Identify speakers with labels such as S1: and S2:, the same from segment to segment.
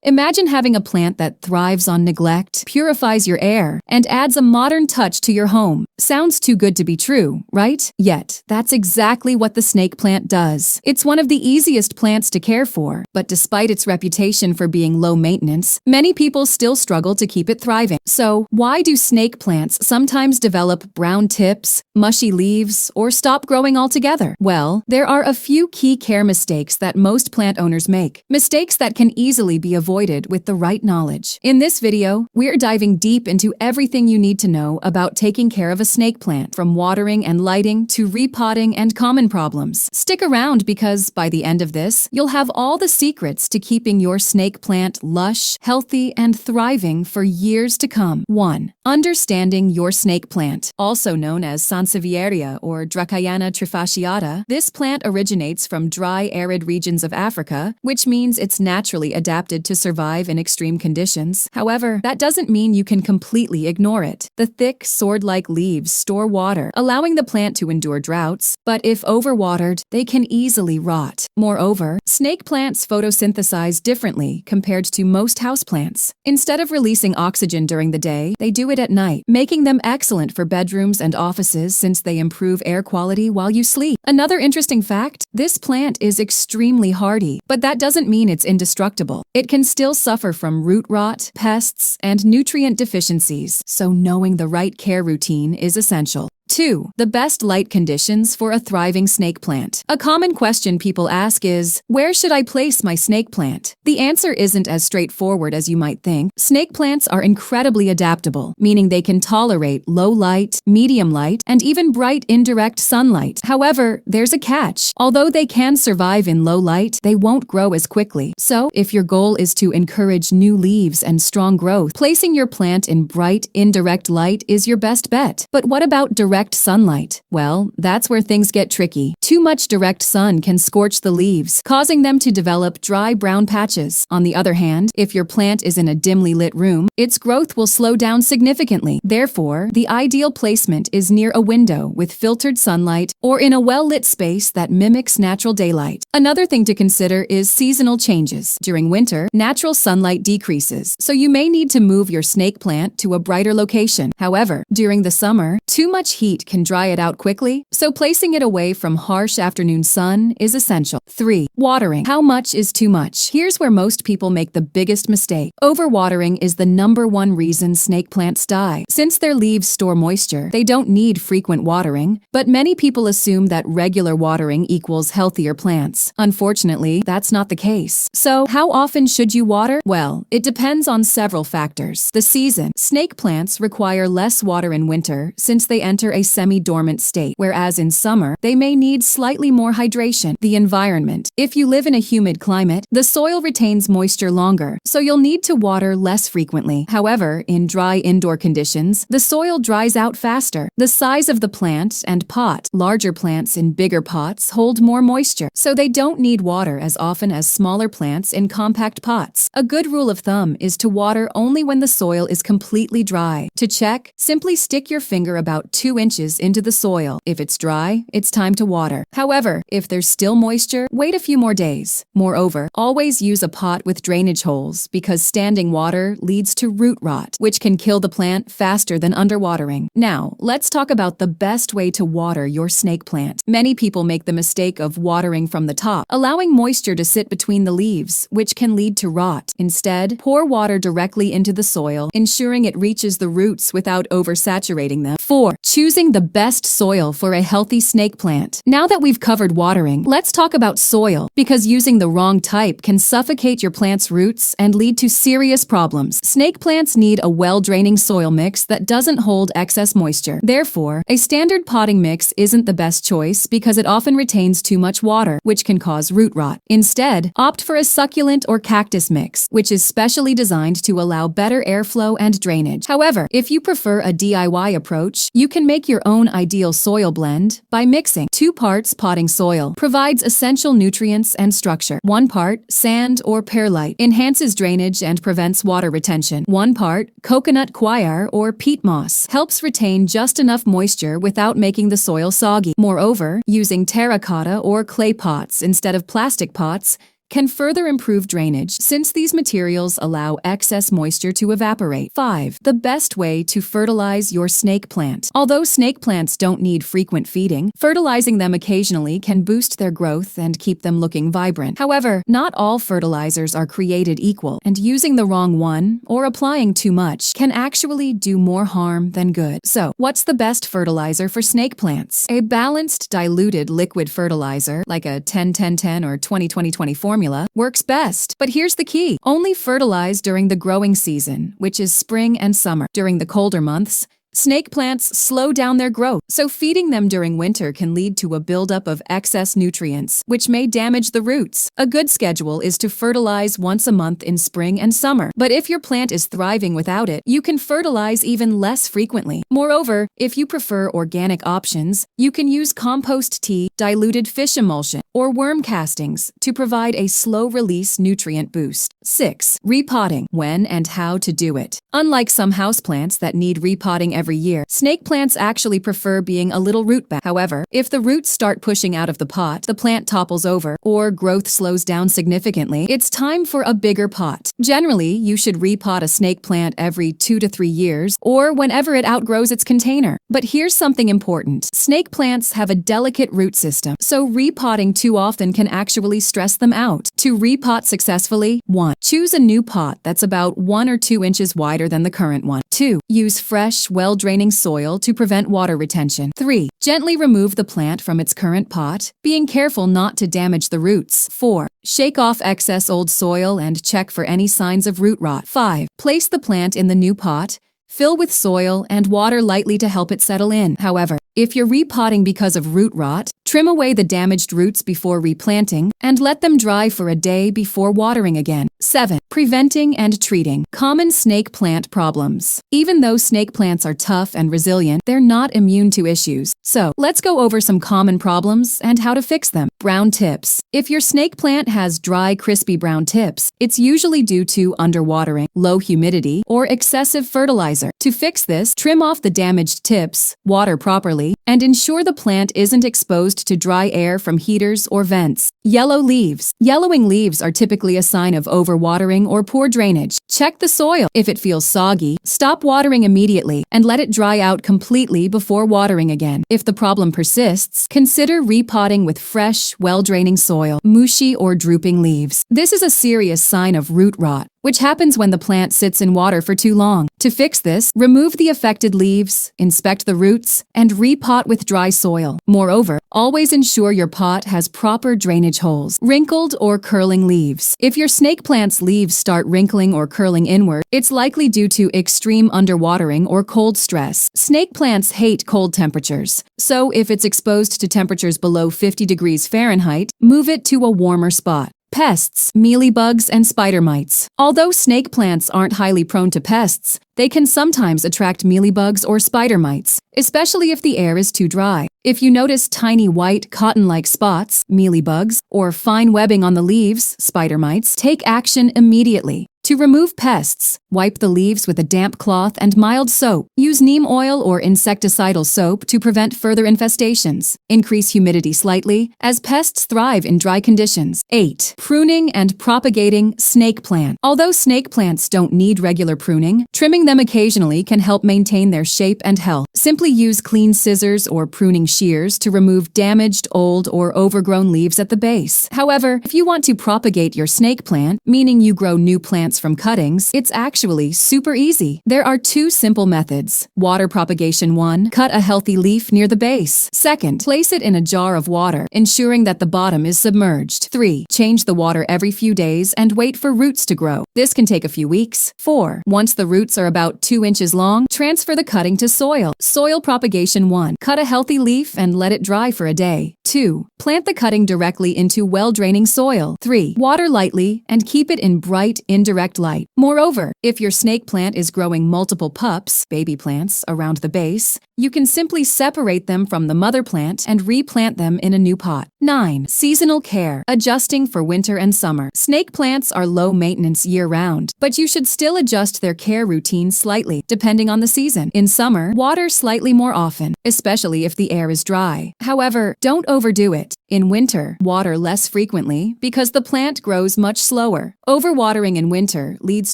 S1: Imagine having a plant that thrives on neglect, purifies your air, and adds a modern touch to your home. Sounds too good to be true, right? Yet, that's exactly what the snake plant does. It's one of the easiest plants to care for, but despite its reputation for being low maintenance, many people still struggle to keep it thriving. So, why do snake plants sometimes develop brown tips, mushy leaves, or stop growing altogether? Well, there are a few key care mistakes that most plant owners make. Mistakes that can easily be avoided with the right knowledge. In this video, we're diving deep into everything you need to know about taking care of a snake plant, from watering and lighting to repotting and common problems. Stick around because by the end of this, you'll have all the secrets to keeping your snake plant lush, healthy, and thriving for years to come. 1. Understanding your snake plant. Also known as Sansevieria or Dracayana trifasciata, this plant originates from dry, arid regions of Africa, which means it's naturally adapted to survive in extreme conditions. However, that doesn't mean you can completely ignore it. The thick, sword-like leaves store water, allowing the plant to endure droughts, but if overwatered, they can easily rot. Moreover, snake plants photosynthesize differently compared to most houseplants. Instead of releasing oxygen during the day, they do it at night, making them excellent for bedrooms and offices since they improve air quality while you sleep. Another interesting fact, this plant is extremely hardy, but that doesn't mean it's indestructible. It can still suffer from root rot, pests, and nutrient deficiencies, so knowing the right care routine is essential. 2. The best light conditions for a thriving snake plant. A common question people ask is, where should I place my snake plant? The answer isn't as straightforward as you might think. Snake plants are incredibly adaptable, meaning they can tolerate low light, medium light, and even bright indirect sunlight. However, there's a catch. Although they can survive in low light, they won't grow as quickly. So, if your goal is to encourage new leaves and strong growth, placing your plant in bright, indirect light is your best bet. But what about direct sunlight? Well, that's where things get tricky. Too much direct sun can scorch the leaves, causing them to develop dry brown patches. On the other hand, if your plant is in a dimly lit room, its growth will slow down significantly. Therefore, the ideal placement is near a window with filtered sunlight or in a well-lit space that mimics natural daylight. Another thing to consider is seasonal changes. During winter, natural sunlight decreases, so you may need to move your snake plant to a brighter location. However, during the summer, too much heat can dry it out quickly, so placing it away from harsh afternoon sun is essential. 3. Watering. How much is too much? Here's where most people make the biggest mistake. Overwatering is the #1 reason snake plants die. Since their leaves store moisture, they don't need frequent watering, but many people assume that regular watering equals healthier plants. Unfortunately, that's not the case. So, how often should you water? Well, it depends on several factors. The season. Snake plants require less water in winter since they enter a semi-dormant state, whereas in summer, they may need slightly more hydration. The environment. If you live in a humid climate, the soil retains moisture longer, so you'll need to water less frequently. However, in dry indoor conditions, the soil dries out faster. The size of the plant and pot. Larger plants in bigger pots hold more moisture, so they don't need water as often as smaller plants in compact pots. A good rule of thumb is to water only when the soil is completely dry. To check, simply stick your finger about 2 inches into the soil. If it's dry, it's time to water. However, if there's still moisture, wait a few more days. Moreover, always use a pot with drainage holes because standing water leads to root rot, which can kill the plant faster than underwatering. Now, let's talk about the best way to water your snake plant. Many people make the mistake of watering from the top, allowing moisture to sit between the leaves, which can lead to rot. Instead, pour water directly into the soil, ensuring it reaches the roots without oversaturating them. 4. Choosing the best soil for a healthy snake plant. Now that we've covered watering, let's talk about soil, because using the wrong type can suffocate your plant's roots and lead to serious problems. Snake plants need a well-draining soil mix that doesn't hold excess moisture. Therefore, a standard potting mix isn't the best choice because it often retains too much water, which can cause root rot. Instead, opt for a succulent or cactus mix, which is specially designed to allow better airflow and drainage. However, if you prefer a DIY approach, you can make your own ideal soil blend by mixing 2 parts potting soil. Provides essential nutrients and structure. 1 part sand or perlite. Enhances drainage and prevents water retention. 1 part coconut coir or peat moss. Helps retain just enough moisture without making the soil soggy. Moreover, using terracotta or clay pots instead of plastic pots can further improve drainage since these materials allow excess moisture to evaporate. 5. The best way to fertilize your snake plant. Although snake plants don't need frequent feeding, fertilizing them occasionally can boost their growth and keep them looking vibrant. However, not all fertilizers are created equal, and using the wrong one or applying too much can actually do more harm than good. So, what's the best fertilizer for snake plants? A balanced, diluted liquid fertilizer, like a 10-10-10 or 20-20-20 formula, works best. But here's the key. Only fertilize during the growing season, which is spring and summer. During the colder months, snake plants slow down their growth, so feeding them during winter can lead to a buildup of excess nutrients, which may damage the roots. A good schedule is to fertilize once a month in spring and summer, but if your plant is thriving without it, you can fertilize even less frequently. Moreover, if you prefer organic options, you can use compost tea, diluted fish emulsion, or worm castings to provide a slow-release nutrient boost. 6. Repotting. When and how to do it. Unlike some houseplants that need repotting every year, snake plants actually prefer being a little root bound. However, if the roots start pushing out of the pot, the plant topples over, or growth slows down significantly, it's time for a bigger pot. Generally, you should repot a snake plant every 2 to 3 years, or whenever it outgrows its container. But here's something important. Snake plants have a delicate root system, so repotting too often can actually stress them out. To repot successfully, 1. Choose a new pot that's about 1 or 2 inches wider than the current one. 2. Use fresh, well-draining soil to prevent water retention. 3. Gently remove the plant from its current pot, being careful not to damage the roots. 4. Shake off excess old soil and check for any signs of root rot. 5. Place the plant in the new pot, fill with soil and water lightly to help it settle in. However, if you're repotting because of root rot, trim away the damaged roots before replanting and let them dry for a day before watering again. 7. Preventing and treating common snake plant problems. Even though snake plants are tough and resilient, they're not immune to issues. So, let's go over some common problems and how to fix them. Brown tips. If your snake plant has dry, crispy brown tips, it's usually due to underwatering, low humidity, or excessive fertilizer. To fix this, trim off the damaged tips, water properly, and ensure the plant isn't exposed to dry air from heaters or vents. Yellow leaves. Yellowing leaves are typically a sign of overwatering or poor drainage. Check the soil. If it feels soggy, stop watering immediately and let it dry out completely before watering again. If the problem persists, consider repotting with fresh, well-draining soil. Mushy or drooping leaves. This is a serious sign of root rot, which happens when the plant sits in water for too long. To fix this, remove the affected leaves, inspect the roots, and repot with dry soil. Moreover, always ensure your pot has proper drainage holes. Wrinkled or curling leaves. If your snake plant's leaves start wrinkling or curling inward, it's likely due to extreme underwatering or cold stress. Snake plants hate cold temperatures, so if it's exposed to temperatures below 50 degrees Fahrenheit, move it to a warmer spot. Pests, mealybugs, and spider mites. Although snake plants aren't highly prone to pests, they can sometimes attract mealybugs or spider mites, especially if the air is too dry. If you notice tiny white, cotton-like spots, mealybugs, or fine webbing on the leaves, spider mites, take action immediately. To remove pests, wipe the leaves with a damp cloth and mild soap. Use neem oil or insecticidal soap to prevent further infestations. Increase humidity slightly, as pests thrive in dry conditions. 8. Pruning and propagating snake plant. Although snake plants don't need regular pruning, trimming them occasionally can help maintain their shape and health. Simply use clean scissors or pruning shears to remove damaged, old, or overgrown leaves at the base. However, if you want to propagate your snake plant, meaning you grow new plants from cuttings, it's actually super easy. There are 2 simple methods. Water propagation 1. Cut a healthy leaf near the base. 2nd. Place it in a jar of water, ensuring that the bottom is submerged. 3. Change the water every few days and wait for roots to grow. This can take a few weeks. 4. Once the roots are about 2 inches long, transfer the cutting to soil. Soil propagation 1. Cut a healthy leaf and let it dry for a day. 2. Plant the cutting directly into well-draining soil. 3. Water lightly and keep it in bright, indirect light. Moreover, if your snake plant is growing multiple pups, baby plants, around the base, You can simply separate them from the mother plant and replant them in a new pot. 9. Seasonal care, adjusting for winter and summer. Snake plants are low maintenance year-round, but you should still adjust their care routine slightly, depending on the season. In summer, water slightly more often, especially if the air is dry. However, don't overdo it. In winter, water less frequently because the plant grows much slower. Overwatering in winter leads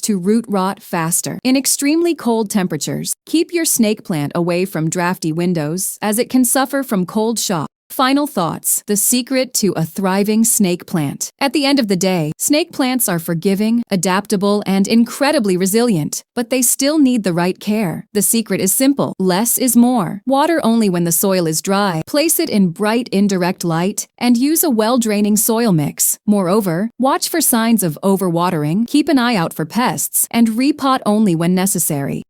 S1: to root rot faster. In extremely cold temperatures, keep your snake plant away from drafty windows as it can suffer from cold shock. Final thoughts. The secret to a thriving snake plant. At the end of the day, snake plants are forgiving, adaptable, and incredibly resilient, but they still need the right care. The secret is simple. Less is more. Water only when the soil is dry. Place it in bright indirect light, and use a well-draining soil mix. Moreover, watch for signs of overwatering, keep an eye out for pests, and repot only when necessary.